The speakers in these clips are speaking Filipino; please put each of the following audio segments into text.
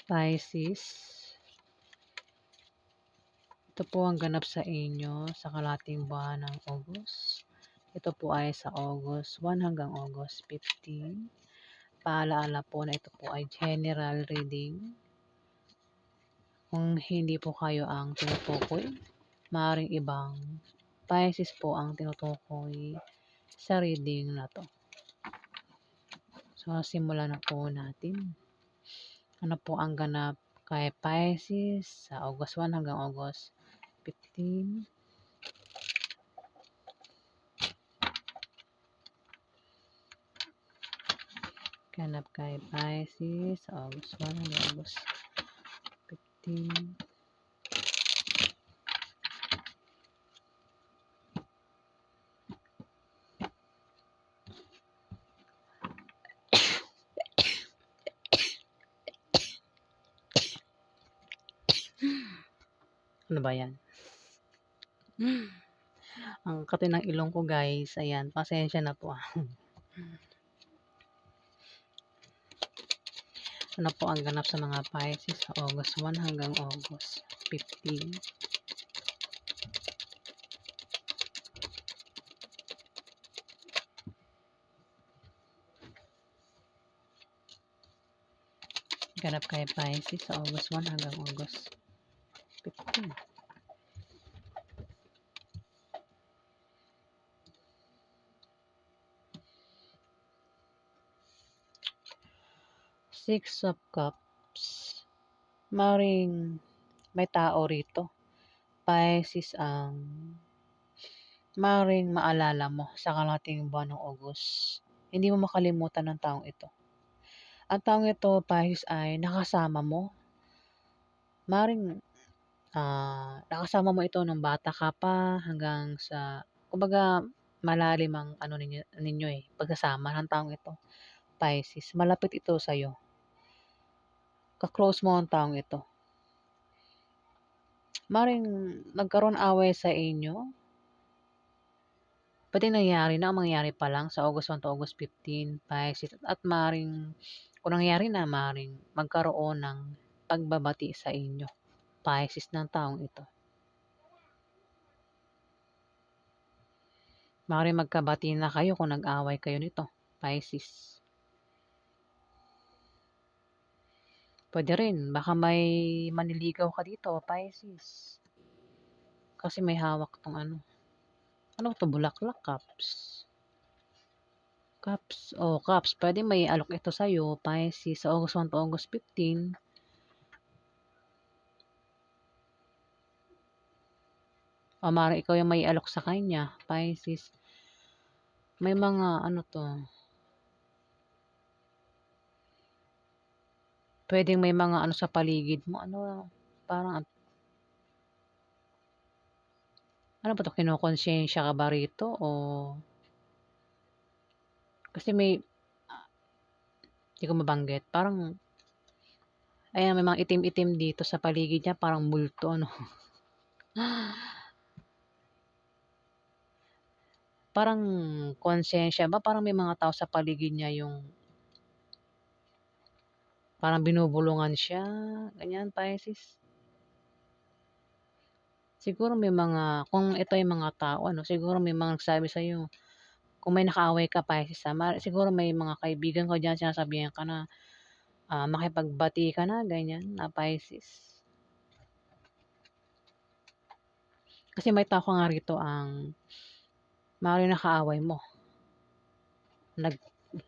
Pisces, ito po ang ganap sa inyo sa kalahating buwan ng August. Ito po ay sa August 1 hanggang August 15. Paalaala po na ito po ay general reading. Kung hindi po kayo ang tinutukoy, maaaring ibang Pisces po ang tinutukoy sa reading na to. So, simulan na po natin. Ano po ang ganap kay Pisces sa August 1 hanggang August 15? Ganap kay Pisces sa August 1 hanggang August 15. Ano ba yan? Ang kati ng ilong ko guys. Ayan, pasensya na po. Ano po ang ganap sa mga Pisces sa August 1 hanggang August 15? Ganap kay Pisces sa August 1 hanggang August 15. Six of Cups. Maring may tao rito. Pisces ang maring maalala mo sa kalahating buwan ng August. Hindi mo makalimutan ng taong ito. Ang taong ito, Pisces, ay nakasama mo. Maring nakasama mo ito nung bata ka pa hanggang sa, kumbaga, malalim ang ano ninyo pagsasama ng taong ito. Pisces, malapit ito sa'yo. Ka-close mo ang taong ito. Maring nagkaroon away sa inyo. Pwedeng nangyari na, ang mangyari pa lang sa August 1 to August 15, Pisces. At maring, kung nangyari na, maring magkaroon ng pagbabati sa inyo, Pisces, ng taong ito. Maring magkabati na kayo kung nag-away kayo nito, Pisces. Pwede rin, baka may maniligaw ka dito, Pisces. Kasi may hawak tong ano. Ano to, bulaklak, cups. Cups, cups. Pwede may alok ito sa'yo, Pisces, sa August 1 to August 15. O maaaring ikaw yung may alok sa kanya, Pisces. May mga ano to. Pwedeng may mga ano sa paligid mo. Ano, parang, ano ba to, kinokonsensya ka ba rito? O, kasi may, hindi ko mabanggit. Parang, ayan, may mga itim-itim dito sa paligid niya. Parang multo, ano. Parang konsensya ba? Parang may mga tao sa paligid niya yung parang binubulungan siya. Ganyan, Pisces. Siguro may mga, kung ito yung mga tao, ano, siguro may mga nagsabi sa'yo, kung may nakaaway ka, Pisces, siguro may mga kaibigan ko dyan, sinasabihan ka na, makipagbati ka na, ganyan, na Pisces. Kasi may tao ka nga rito ang maaaring nakaaway mo.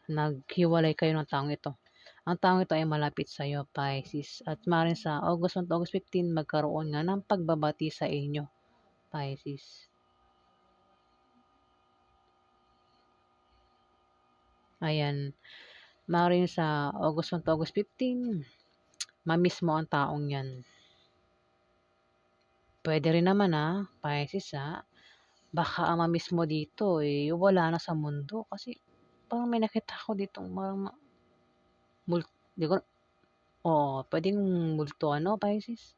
Naghiwalay kayo ng taong ito. Ang taong ito ay malapit sa iyo, Pisces. At maaaring sa August 1 to August 15, magkaroon nga ng pagbabati sa inyo, Pisces. Ayan. Maaaring sa August 1 to August 15, mamiss mo ang taong yan. Pwede rin naman Pisces baka ang mamiss mo dito wala na sa mundo. Kasi parang may nakita ko dito, parang di ko, pwedeng multo Pisces.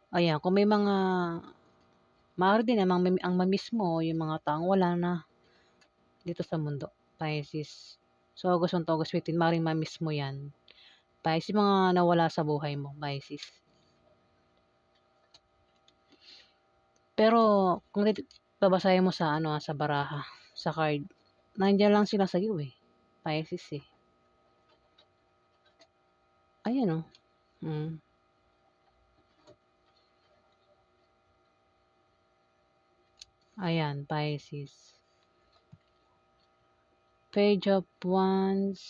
Ayan, kung may mga, maaari din namang ang mamiss mo, yung mga taong wala na dito sa mundo, Pisces. So, August 1 to August 15, maaaring mamiss mo yan. Pisces, mga nawala sa buhay mo, Pisces. Pero kung babasahin mo sa ano, sa baraha, sa card, nandiyan lang sila sa iyo eh. Pisces eh. Ayan oh. Mm. Ayan, Pisces. Page of Wands,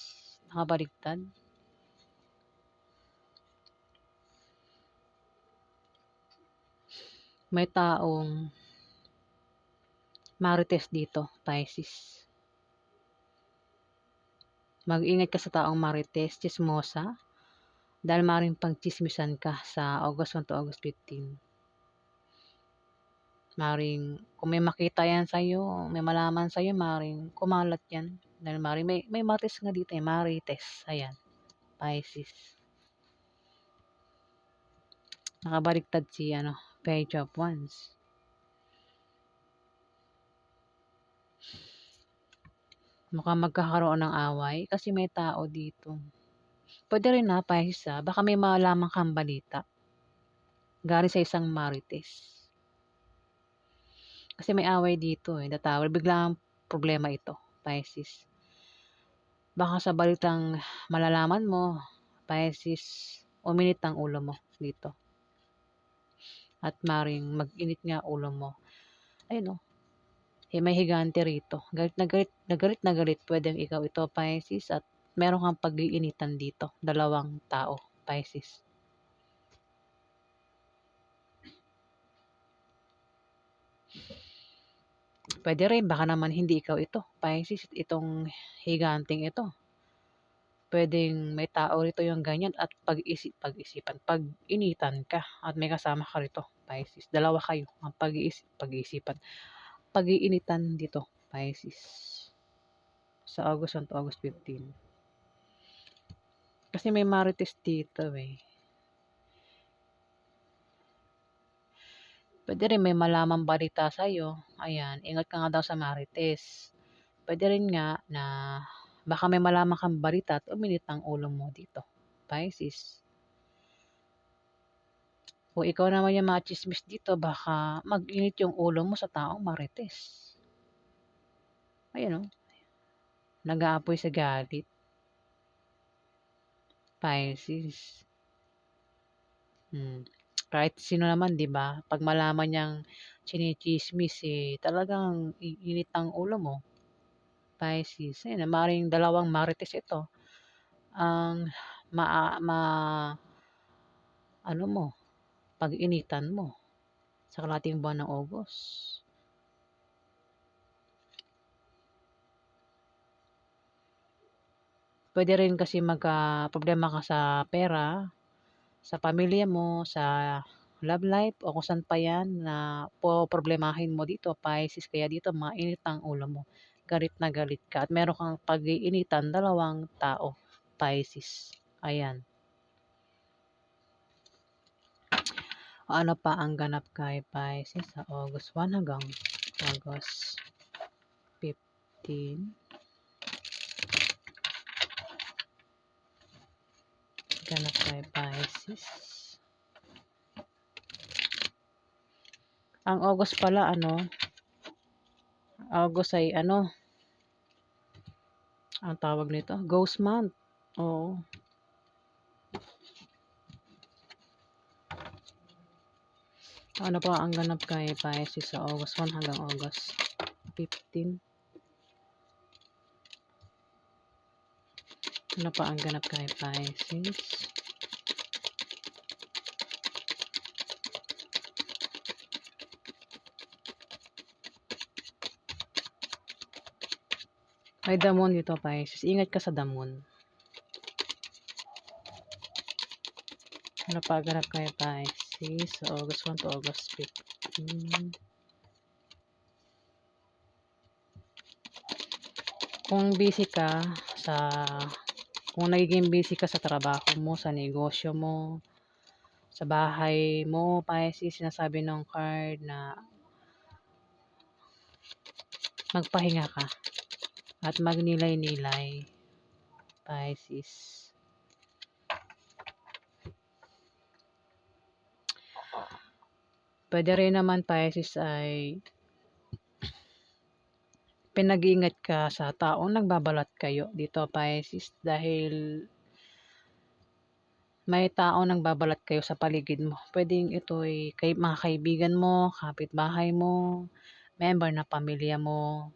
nakabaliktad. May taong marites dito, Pisces. Mag-ingat ka sa taong marites, chismosa, dahil maring pagchismisan ka sa August 1 to August 15. Maring, kung may makita yan sa'yo, may malaman sa'yo, maring kumalat yan. Dahil maring, may marites nga dito eh, marites. Ayan, Pisces. Nakabaliktad si, Page of Wands. Mukhang magkakaroon ng away kasi may tao dito. Pwede rin na, Pisces baka may malaman kang balita. Galing sa isang marites. Kasi may away dito eh, the tower. Biglang problema ito, Pisces. Baka sa balitang malalaman mo, Pisces, uminit ang ulo mo dito. At maring mag-init nga ulo mo. Ayun o, may higante rito. Galit na galit, na galit. Pwedeng ikaw ito, Pisces, at meron kang pag-iinitan dito. Dalawang tao, Pisces. Pwede rin, baka naman hindi ikaw ito, Pisces, itong higanting ito. Pwedeng may tao rito yung ganyan at pag-initan ka at may kasama ka rito, Pisces. Dalawa kayo ang pag-iisipan, pag-iinitan dito, Pisces. Sa August 1 to August 15. Kasi may marites dito eh. Pwede rin may malamang balita sa'yo. Ayan, ingat ka nga daw sa marites. Pwede rin nga na baka may malaman kang balita at uminit ang ulo mo dito, Pisces. O ikaw naman yung mga chismis dito, baka mag-init yung ulo mo sa taong marites. Ayan o, nag-aapoy sa galit, Pisces. Kahit sino naman, di ba? Pag malaman niyang chinichismis, talagang iinit ang ulo mo, Pisces. Ayan, maring dalawang marites ito. Ang ano mo, pag-initan mo sa kalating buwan ng August. Pwede rin kasi magka-problema ka sa pera, sa pamilya mo, sa love life, o kung saan pa yan na problemahin mo dito, Pisces. Kaya dito, mainit ang ulo mo. Galit na galit ka. At meron kang pag-iinitan, dalawang tao, Pisces. Ayan. Ano pa ang ganap kay Pisces sa August 1 hanggang August 15? Ganap kay Pisces. Ang August pala, August ay ang tawag nito? Ghost month. Oo. Ano pa ang ganap kay Pisces sa August 1 hanggang August 15? Ano pa ang ganap kay Pisces? May damon dito, Pisces. Ingat ka sa damon. Ano pa ang ganap kay Pisces sa August 1 to August 15? Kung busy ka kung nagiging busy ka sa trabaho mo, sa negosyo mo, sa bahay mo, Pisces, sinasabi ng card na magpahinga ka at magnilay-nilay, Pisces. Puwede rin naman Pisces ay pinag-iingat ka sa taong nagbabalat kayo dito Pisces dahil may taong nagbabalat kayo sa paligid mo. Puwedeng ito'y mga kaibigan mo, kapitbahay mo, member ng pamilya mo,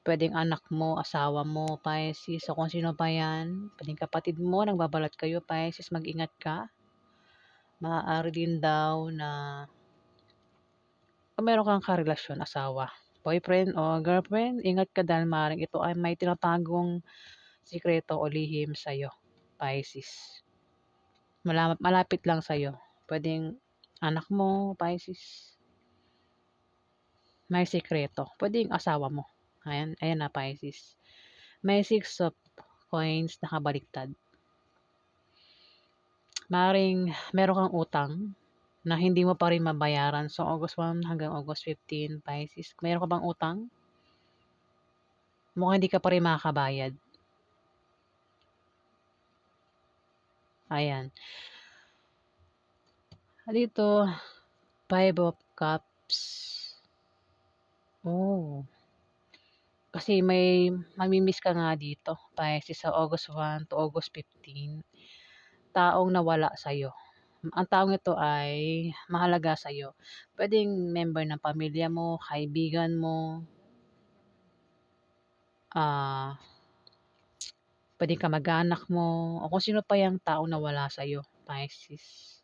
puwedeng anak mo, asawa mo Pisces, o kung sino pa 'yan. Puwedeng kapatid mo nagbabalat kayo Pisces, mag-ingat ka. Maaari din daw na kung meron kang karelasyon, asawa, boyfriend o girlfriend, ingat ka dahil maaaring ito ay may tinatagong sikreto o lihim sa'yo, Pisces. Malapit lang sa'yo. Puwedeng anak mo, Pisces, may sikreto. Puwedeng asawa mo. Ayan, ayan na Pisces. May 6 of coins nakabaliktad. Maaaring meron kang utang na hindi mo pa rin mabayaran. So, August 1 hanggang August 15, Pisces. Meron ka bang utang? Mukhang hindi ka pa rin makakabayad. Ayan. Dito, 5 of Cups. Oh, kasi may mami-miss ka nga dito, Pisces, sa August 1 to August 15. Taong nawala sa'yo. Ang taong ito ay mahalaga sa'yo. Puwedeng member ng pamilya mo, kaibigan mo, ah, puwedeng kamag-anak mo, o kung sino pa yang taong nawala sa'yo, Pisces.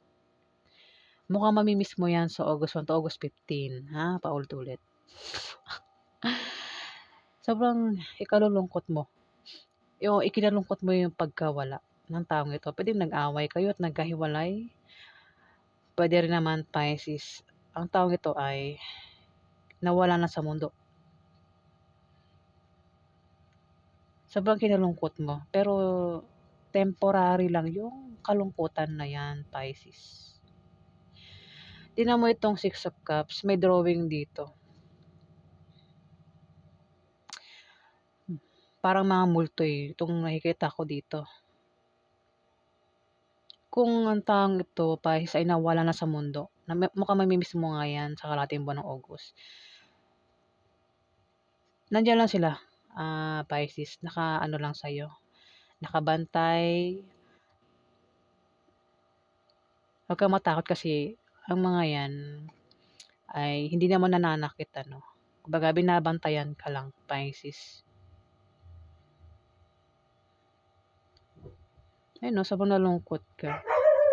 Mukhang mami-miss mo 'yan sa August 1 to August 15, ha, paulit-ulit. Sobrang ikalulungkot mo, yung ikinalungkot mo yung pagkawala ng taong ito. Puwedeng nag-away kayo at nagkahiwalay. Puwede rin naman Pisces, ang taong ito ay nawala na sa mundo. Sobrang kinalungkot mo, pero temporary lang yung kalungkutan na 'yan, Pisces. Tingnan mo itong 6 of Cups, may drawing dito. Parang mga multo, itong nakikita ko dito. Kung ang taong ito, Pisces, ay nawala na sa mundo, na mukhang mami-miss mo nga 'yan sa kalahating buwan ng August. Nandiyan lang sila, Pisces, naka-ano lang sa'yo, nakabantay. Huwag kang matakot kasi ang mga 'yan ay hindi naman nananakit ano. Kumbaga binabantayan ka lang, Pisces. Ayun 'no, sobrang nalungkot ka.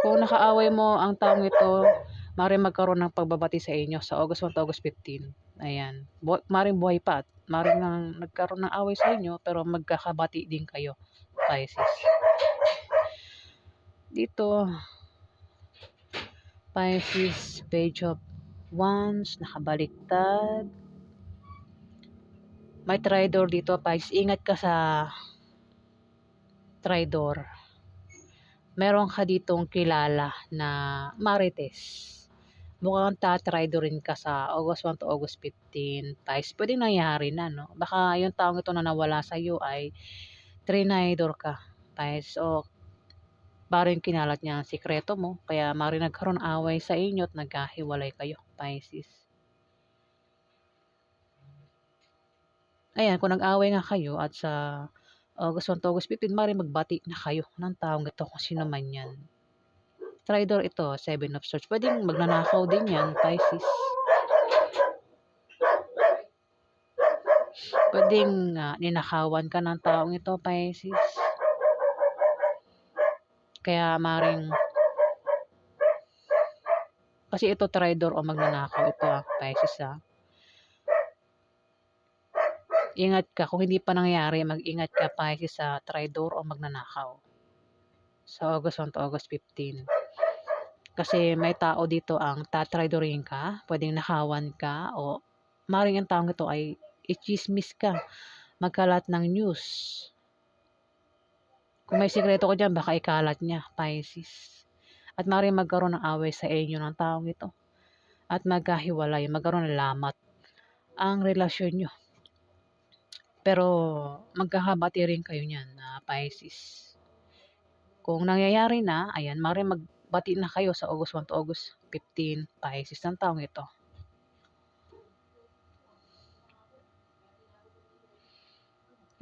Kung nakaaway mo ang taong ito, maaaring magkaroon ng pagbabati sa inyo sa August 1 to August 15. Ayan, maaaring buhay pa at maaaring nagkaroon ng away sa inyo pero magkakabati din kayo, Pisces. Dito, Pisces, Page of Wands, nakabaliktad. May Tridor dito, Pisces. Ingat ka sa Tridor. Meron ka ditong kilala na marites. Mukhang ta-Tridor rin ka sa August 1 to August 15. Pisces, pwedeng nangyari na, no? Baka yung taong ito na nawala sa iyo ay trinidor ka, Pisces. O parang kinalat niya ang sikreto mo, kaya maaaring nagkaroon ng away sa inyo at nagkahiwalay kayo, Pisces. Ayan, kung nag-away nga kayo at sa August 1 to August 15, maaaring magbati na kayo ng taong ito kung sino man yan. Tridor ito, 7 of Swords. Pwedeng magnanakaw din yan, Pisces. Pwedeng ninakawan ka ng taong ito, Pisces. Kaya maaaring, kasi ito Tridor o magnanakaw ito, Pisces Ingat ka, kung hindi pa nangyari, mag-ingat ka Pisces sa Tridor o magnanakaw. Sa August 1 to August 15. Kasi may tao dito ang tatridorin ka, pwedeng nakawan ka, o maaaring ang taong ito ay i-chismis ka, magkalat ng news. Kung may sikreto ko dyan, baka ikalat niya, Pisces. At maaaring magkaroon ng away sa inyo ng taong ito. At magkahiwalay, magkaroon ng lamat ang relasyon nyo. Pero magkakabati rin kayo niyan, Pisces. Kung nangyayari na, ayan, maaaring bati na kayo sa August 1 to August 15, Pisces ng taong ito.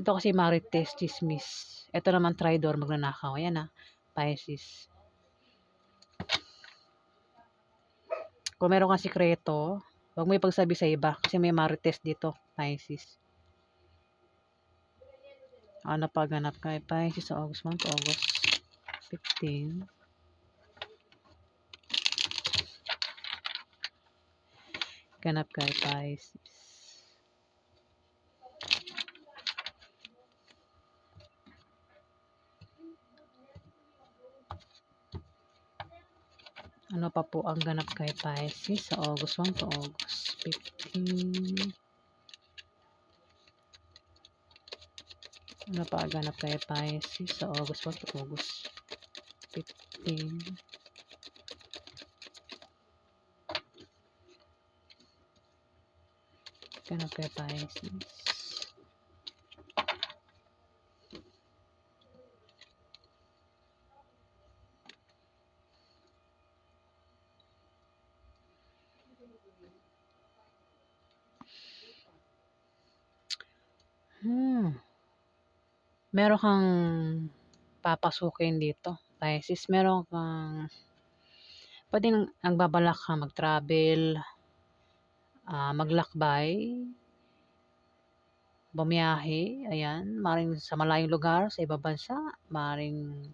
Ito kasi Marites, Chismis. Ito naman Tridor, magnanakaw. Ayan Pisces. Kung meron kang sikreto, huwag mo ipagsabi sa iba kasi may Marites dito, Pisces. Ano pa ganap kay Pisces sa August 1 to August 15? Ganap kay Pisces. Ano pa po ang ganap kay Pisces sa August 1 to August 15? Ano pa ang ganap kay Pisces sa August 1 to August 15? Ganap kay Pisces. Meron kang papasukin dito, Pisces. Meron kang pwedeng nagbabalak kang mag-travel, maglakbay, bumiyahe, ayan, maring sa malayong lugar, sa ibang bansa, maring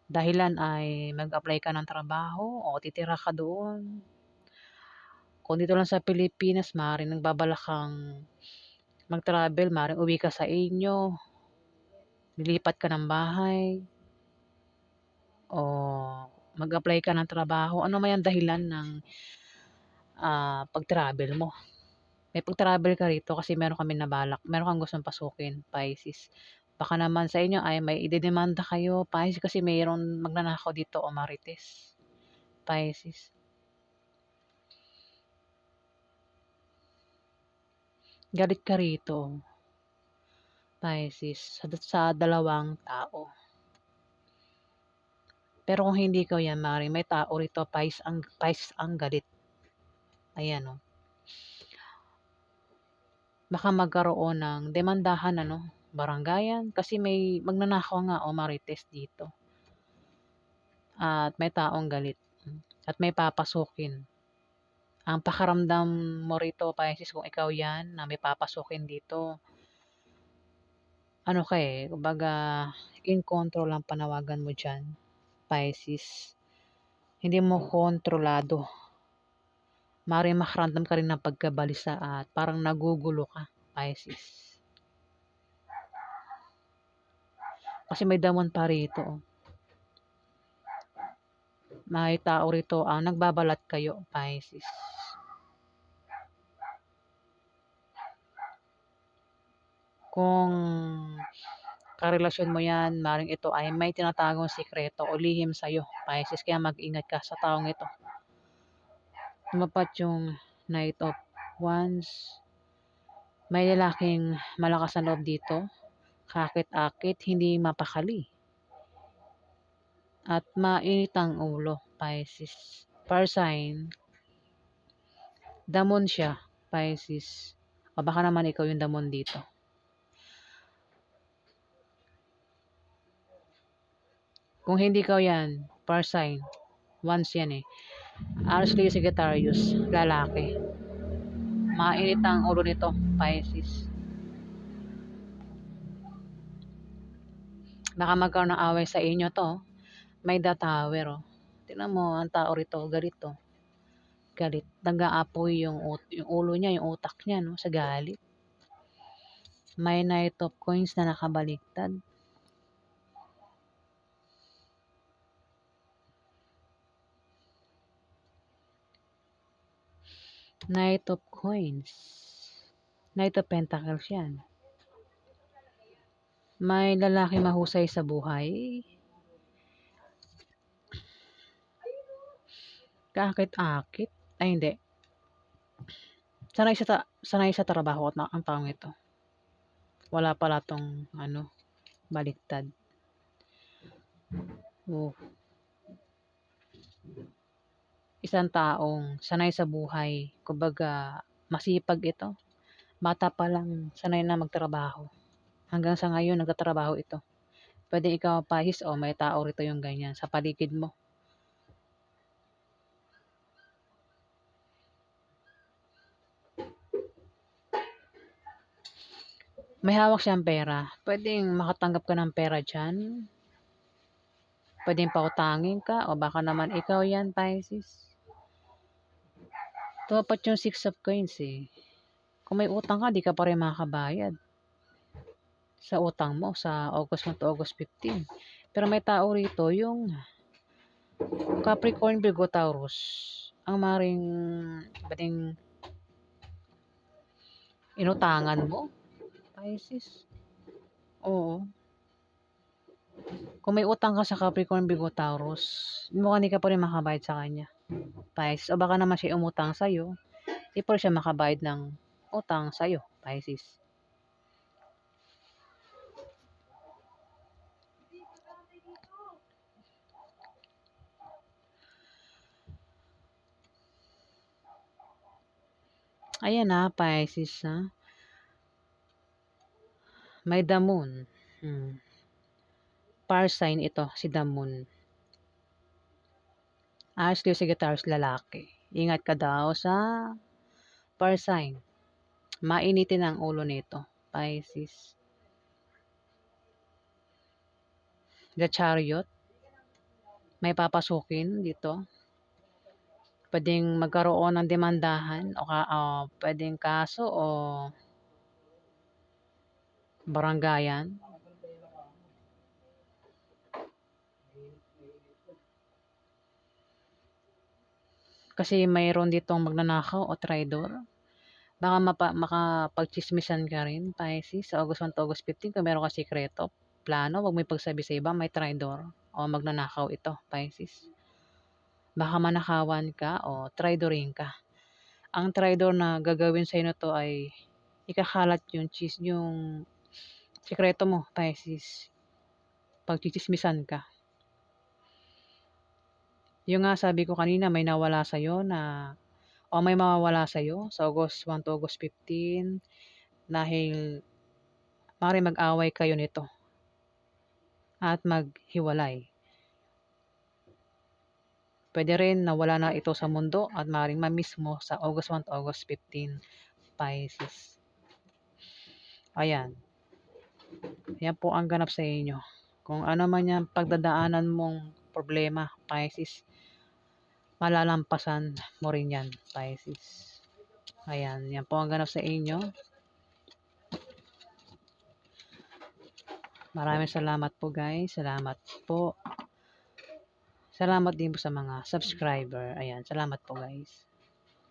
dahilan ay mag-apply ka ng trabaho o titira ka doon. Kung dito lang sa Pilipinas, maring nagbabalak kang mag-travel, maring uwi ka sa inyo, lilipat ka ng bahay, o mag-apply ka ng trabaho. Ano man yung dahilan ng pag-travel mo. May pag-travel ka rito kasi meron kami nabalak, meron kang gustong pasukin, Pisces. Baka naman sa inyo ay may idedemanda kayo, Pisces, kasi mayroon magnanakaw dito o Marites, Pisces. Galit ka rito, Pisces, sa dalawang tao. Pero kung hindi ko yan, Mari, may tao rito, Pisces ang galit. Ayan Baka magkaroon ng demandahan, barangayan, kasi may magnanakaw nga o Marites dito. At may taong galit. At may papasukin. Ang pakaramdam mo rito, Pisces, kung ikaw yan, na may papasukin dito, kumbaga, in control ang panawagan mo dyan, Pisces. Hindi mo kontrolado. Maaaring makaramdam ka rin ng pagkabalisa at parang nagugulo ka, Pisces. Kasi may damon pa rito. May tao rito ang nagbabalat kayo, Pisces. Kung karelasyon mo yan, maring ito ay may tinatagong sikreto o lihim sa'yo, Pisces. Kaya mag-ingat ka sa taong ito. Tumapat yung Knight of Wands. May lalaking malakas na loob dito. Kakit-akit, hindi mapakali. At mainit ang ulo, Pisces. Fire sign. Damon siya, Pisces. O baka naman ikaw yung damon dito. Kung hindi ka yan, fire sign. Once yan Aries Leo Sagittarius, lalaki. Mainit ang ulo nito, Pisces. Baka magkaroon ng away sa inyo to. May the tower Tingnan mo, ang tao rito, galit Galit. Nag-aapoy yung ulo niya, yung utak niya, sa galit. May Knight of Coins na nakabaliktad. Knight of Coins. Knight of Pentacles yan. May lalaki mahusay sa buhay. Kakit-akit. Ay, hindi. Sanay sa trabaho at ang taong ito. Wala pala tong, baliktad. Oh. isang taong sanay sa buhay. Kumbaga, masipag ito. Bata pa lang sanay na magtrabaho. Hanggang sa ngayon nagtatrabaho ito. Pwede ikaw Pisces o may tao rito yung ganyan sa paligid mo. May hawak siyang pera. Pwedeng makatanggap ka ng pera diyan. Pwedeng pautangin ka o baka naman ikaw yan, Pisces. Tumapat yung Six of Coins eh. Kung may utang ka, di ka pa rin makakabayad sa utang mo sa August 1 to August 15. Pero may tao rito yung Capricorn, Virgo, Taurus. Ang maring pwedeng inutangan mo, Pisces. Oo. Kung may utang ka sa Capricorn, Virgo, Taurus, mukhang hindi ka pa rin makabayad sa kanya, Pisces. O baka naman siya umutang sa'yo, di pa rin siya makabayad ng utang sa'yo, Pisces. Ayan na, Pisces ha. May the moon. Fire sign ito, si the moon. Ashley Sagittarius lalaki. Ingat ka daw sa fire sign. Mainitin ang ulo nito, Pisces. The Chariot. May papasukin dito. Pwedeng magkaroon ng demandahan o pwedeng kaso o baranggayan. Kasi mayroon ditong magnanakaw o traidor. Baka makapagchismisan ka rin, Pisces, sa August 1 to August 15 kung meron ka sikreto, plano, wag mo ipagsabi sa iba, may traidor o magnanakaw ito, Pisces. Baka manakawan ka o traidorin ka. Ang traidor na gagawin sa inyo to ay ikakalat yung sikreto mo, Pisces. Pagchichismisan ka. Yung nga sabi ko kanina, may nawala sa'yo na o may mawawala sa'yo sa August 1 to August 15 dahil maaaring mag-away kayo nito at maghiwalay. Pwede rin na wala na ito sa mundo at maaaring ma-miss mo sa August 1 to August 15, Pisces. Ayan. Yan po ang ganap sa inyo. Kung ano man yung pagdadaanan mong problema, Pisces, malalampasan mo rin yan, Pisces. Ayan, yan po ang ganap sa inyo. Maraming salamat po guys. Salamat po. Salamat din po sa mga subscriber. Ayan, salamat po guys.